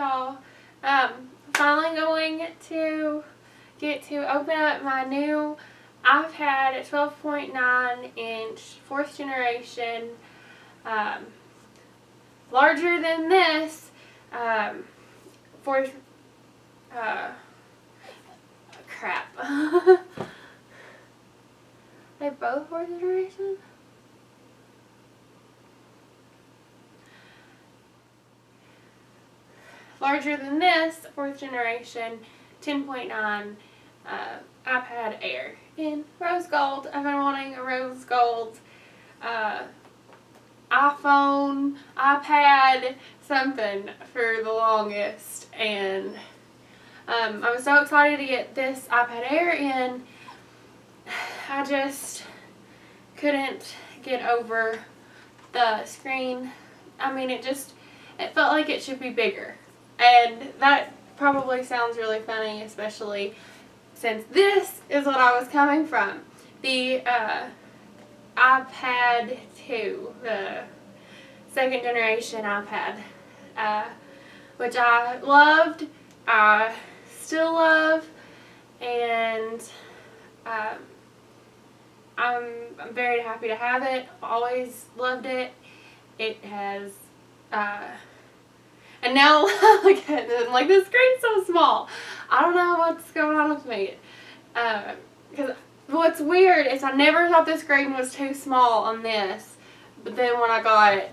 y'all. Finally going to get to open up my new iPad 12.9 inch 4th generation, larger than this, crap. They both 4th generation? Larger than this 4th generation 10.9 iPad Air in rose gold. I've been wanting a rose gold iPhone, iPad, something for the longest, and I was so excited to get this iPad Air in. I just couldn't get over the screen. I mean, it felt like it should be bigger. And that probably sounds really funny, especially since this is what I was coming from. The iPad 2, the 2nd generation iPad, which I loved, I still love, and I'm very happy to have it. Always loved it. It has, and now look at it, like the screen's so small. I don't know what's going on with me. Because what's weird is I never thought the screen was too small on this, but then when I got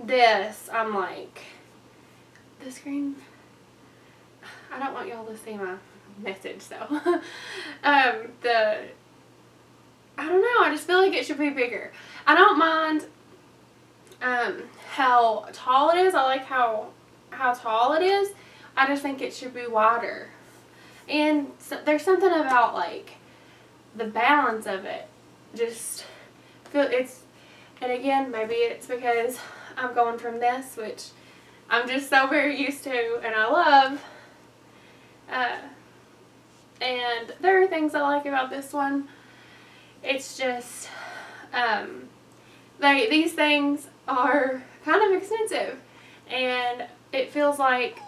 this, I'm like, the screen, I don't want y'all to see my message, so I don't know, I just feel like it should be bigger. I don't mind how tall it is. I like how tall it is. I just think it should be wider. And so, there's something about like the balance of it. Just feel and again, maybe it's because I'm going from this, which I'm just so very used to and I love. And there are things I like about this one. It's just, these things are kind of expensive, and it feels like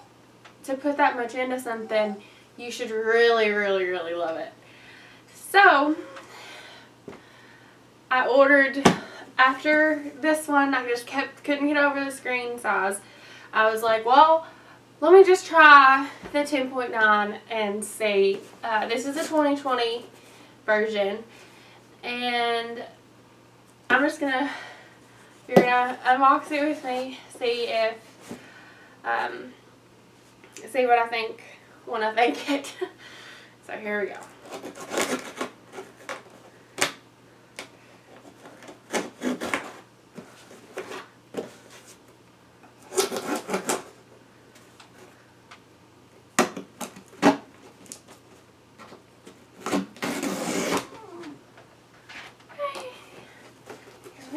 to put that much into something, you should really, really, really love it. So, I ordered, after this one, I just couldn't get over the screen size. I was like, well, let me just try the 10.9 and see. This is a 2020 version, and I'm just gonna, you're gonna unbox it with me, see if, see what I think when I think it. So here we go.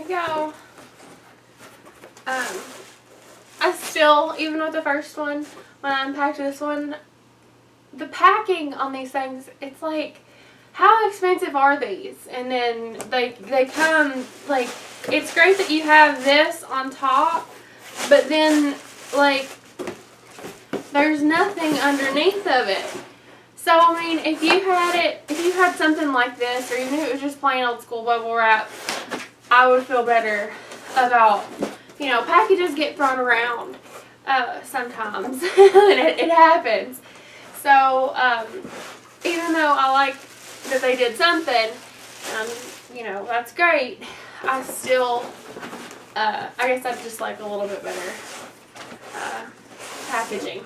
Go. I still, even with the first one, when I unpacked this one, the packing on these things, it's like, how expensive are these? And then they come, like, it's great that you have this on top, but then, like, there's nothing underneath of it. So, I mean, if you had something like this, or even if it was just plain old school bubble wrap, I would feel better about, packages get thrown around sometimes, and it happens. So, even though I like that they did something, that's great, I still, I guess I'd just like a little bit better packaging.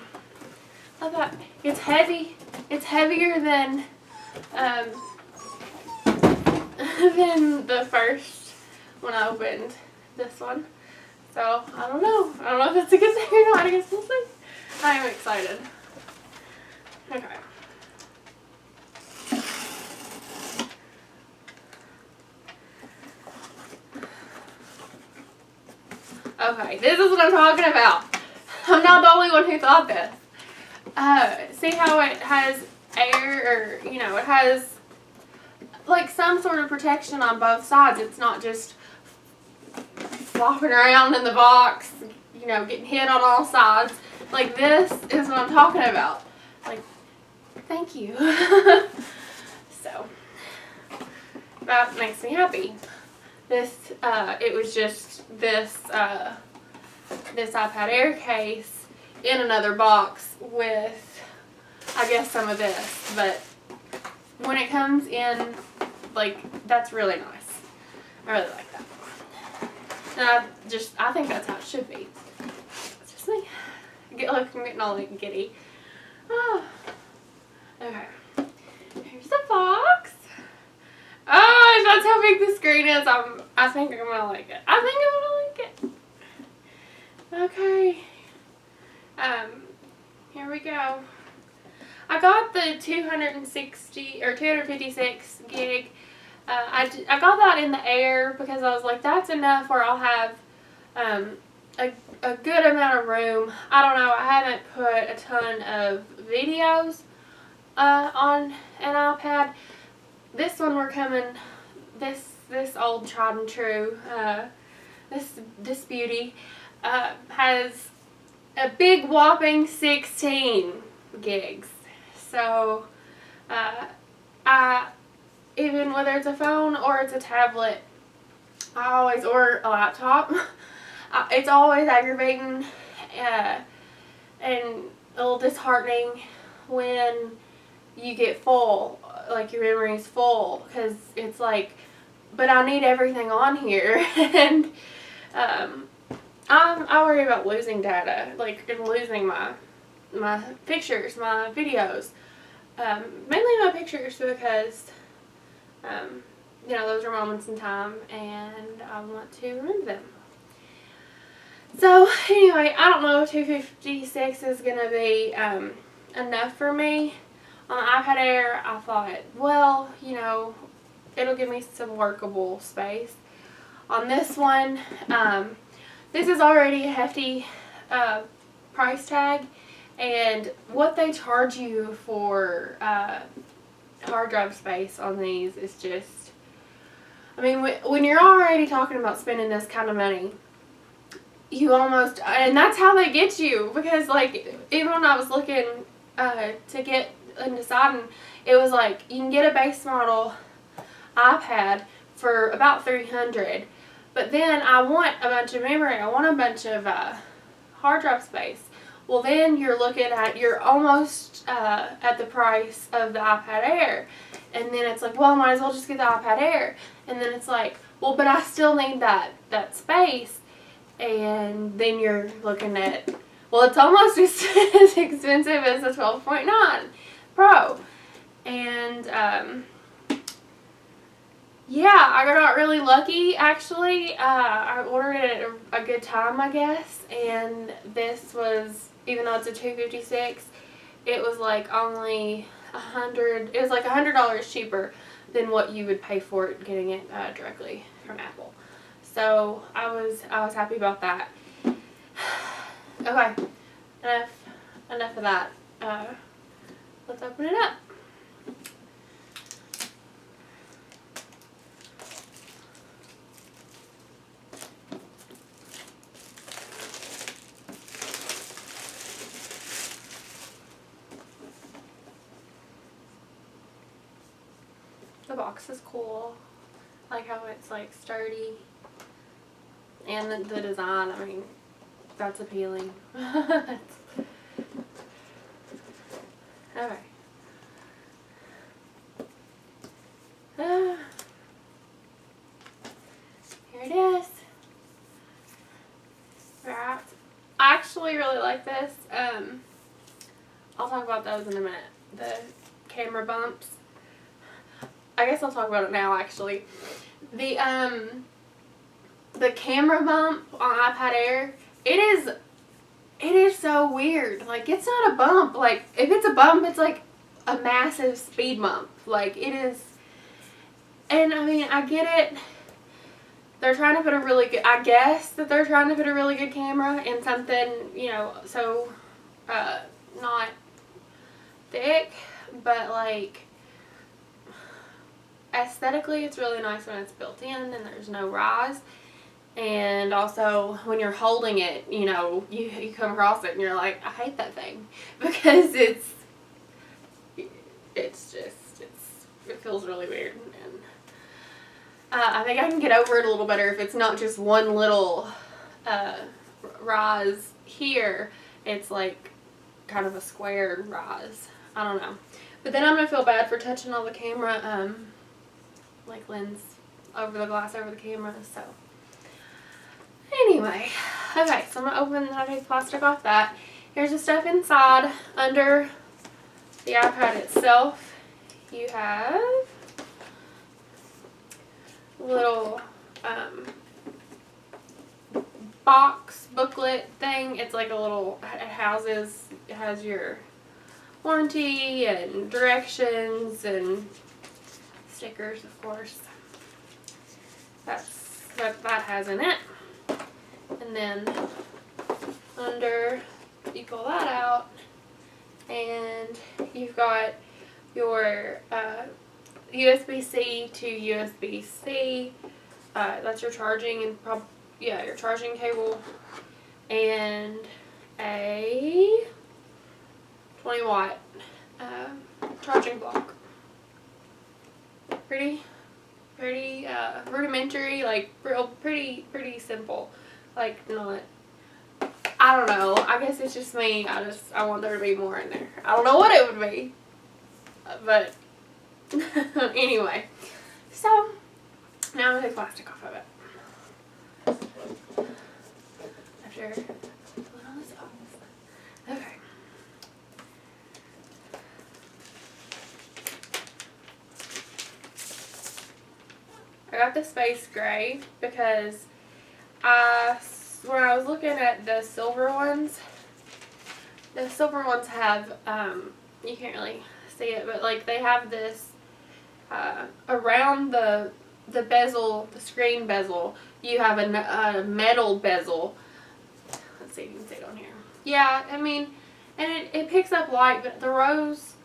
I thought it's heavy. It's heavier than the first when I opened this one. So, I don't know. I don't know if that's a good thing or not. I guess we'll see. I am excited. Okay. Okay, this is what I'm talking about. I'm not the only one who thought this. See how it has air, or, it has like some sort of protection on both sides. It's not just flopping around in the box, getting hit on all sides. Like, this is what I'm talking about. Like, thank you. So, that makes me happy. This, it was just this, this iPad Air case in another box with, I guess, some of this. But when it comes in, like, that's really nice. I really like that. And I think that's how it should be. It's just me. Look, I'm getting all like giddy. Oh. Okay. Here's the box. Oh, that's how big the screen is. I think I'm gonna like it. I think I'm gonna like it. Okay. Here we go. I got the 260 or 256 gig. I got that in the Air because I was like, that's enough where I'll have a good amount of room. I don't know. I haven't put a ton of videos on an iPad. This one we're coming. This old tried and true. This beauty has a big whopping 16 gigs. So even whether it's a phone or it's a tablet, or a laptop, it's always aggravating and a little disheartening when you get full, like your memory's full, because it's like, but I need everything on here. And I worry about losing data, like, and losing my pictures, my videos, mainly my pictures, because you know, those are moments in time and I want to remember them. So anyway, I don't know if 256 is going to be enough for me. On the iPad Air, I thought, well, you know, it'll give me some workable space. On this one, this is already a hefty price tag, and what they charge you for hard drive space on these is just, I mean, when you're already talking about spending this kind of money, you almost, and that's how they get you, because like, even when I was looking to get and deciding, it was like, you can get a base model iPad for about $300, but then I want a bunch of memory, I want a bunch of hard drive space. Well, then you're almost at the price of the iPad Air. And then it's like, well, I might as well just get the iPad Air. And then it's like, well, but I still need that space. And then you're looking at, well, it's almost as expensive as the 12.9 Pro. And, yeah, I got really lucky, actually. I ordered it at a good time, I guess. And this was, even though it's a 256, it was like only it was like $100 cheaper than what you would pay for it getting it directly from Apple. So I was happy about that. Okay, enough of that. Let's open it up. The box is cool. I like how it's like sturdy. And the design, I mean, that's appealing. Okay. Here it is. Right. I actually really like this. I'll talk about those in a minute. The camera bumps. I guess I'll talk about it now, actually. The camera bump on iPad Air, it is so weird. Like, it's not a bump. Like, if it's a bump, it's like a massive speed bump. Like, it is. And I mean, I get it. They're trying to put a really good, I guess that they're trying to put a really good camera in something, you know, so not thick, but like, aesthetically it's really nice when it's built in and there's no rise. And also, when you're holding it, you know, you come across it and you're like, I hate that thing. Because it feels really weird. And I think I can get over it a little better if it's not just one little rise here. It's like kind of a squared rise. I don't know. But then I'm going to feel bad for touching all the camera, like lens over the glass over the camera, so. Anyway, okay, so I'm going to open the plastic off that. Here's the stuff inside. Under the iPad itself, you have a little box booklet thing. It's like a little, it has your warranty and directions and stickers, of course. That's what that has in it. And then under, you pull that out, and you've got your USB-C to USB-C. That's your charging and your charging cable, and a 20-watt charging block. Pretty rudimentary, like real pretty simple. Like, not, I don't know, I guess it's just me. I want there to be more in there. I don't know what it would be, but anyway. So now I'm gonna take plastic off of it. After pulling all this off. Okay. I got the space gray because when I was looking at the silver ones have, you can't really see it, but like they have this, around the bezel, the screen bezel, you have a metal bezel. Let's see if you can see it on here. Yeah, I mean, and it picks up light, but the rose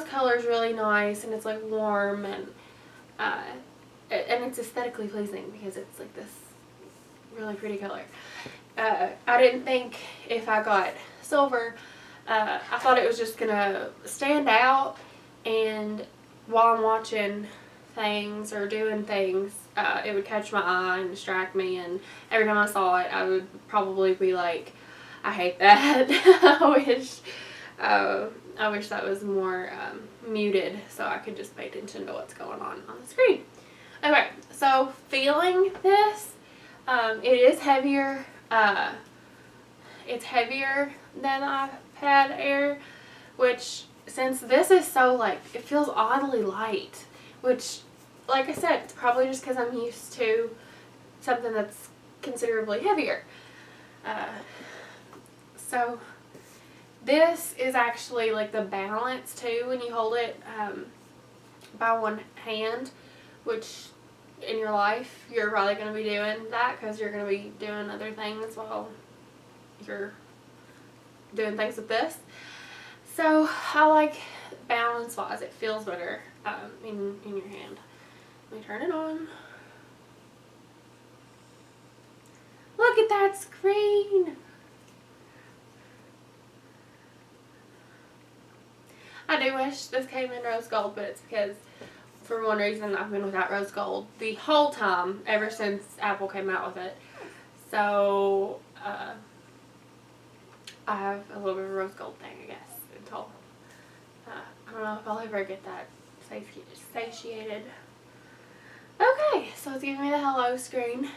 color is really nice, and it's like warm, and it's aesthetically pleasing because it's like this really pretty color. I didn't think if I got silver, I thought it was just gonna stand out, and while I'm watching things or doing things, it would catch my eye and distract me, and every time I saw it I would probably be like, I hate that. I wish that was more muted so I could just pay attention to what's going on the screen. Okay, so feeling this, it is heavier. It's heavier than iPad Air, which, since this is so, like, it feels oddly light, which, like I said, it's probably just because I'm used to something that's considerably heavier. So this is actually like the balance too when you hold it by one hand, which in your life you're probably going to be doing that because you're going to be doing other things while you're doing things with this. So I like balance wise, it feels better in your hand. Let me turn it on. Look at that screen! I do wish this came in rose gold, but it's because for one reason I've been without rose gold the whole time ever since Apple came out with it. So I have a little bit of a rose gold thing, I guess, until I don't know if I'll ever get that satiated. Okay, so it's giving me the hello screen.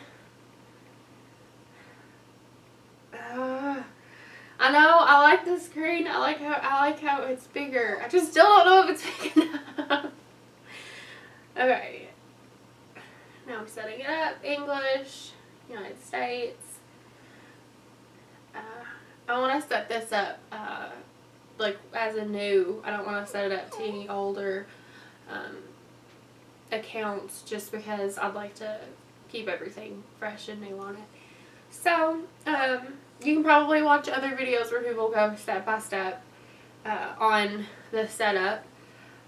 I know, I like the screen. I like how it's bigger. I just still don't know if it's big enough. Okay. Now I'm setting it up. English, United States. I want to set this up like as a new. I don't want to set it up to any older accounts just because I'd like to keep everything fresh and new on it. So, you can probably watch other videos where people go step by step on the setup.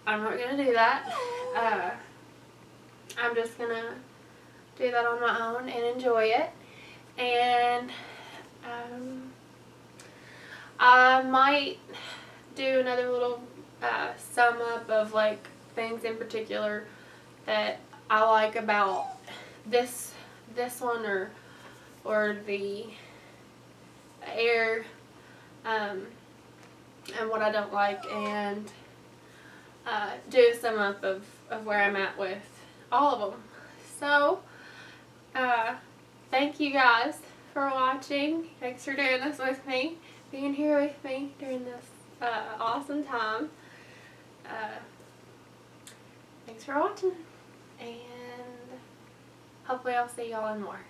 I'm not going to do that. I'm just going to do that on my own and enjoy it. And I might do another little sum up of like things in particular that I like about this one or the Air, and what I don't like, and do a sum up of where I'm at with all of them. So thank you guys for watching. Thanks for doing this with me, being here with me during this awesome time. Thanks for watching, and hopefully I'll see y'all in more.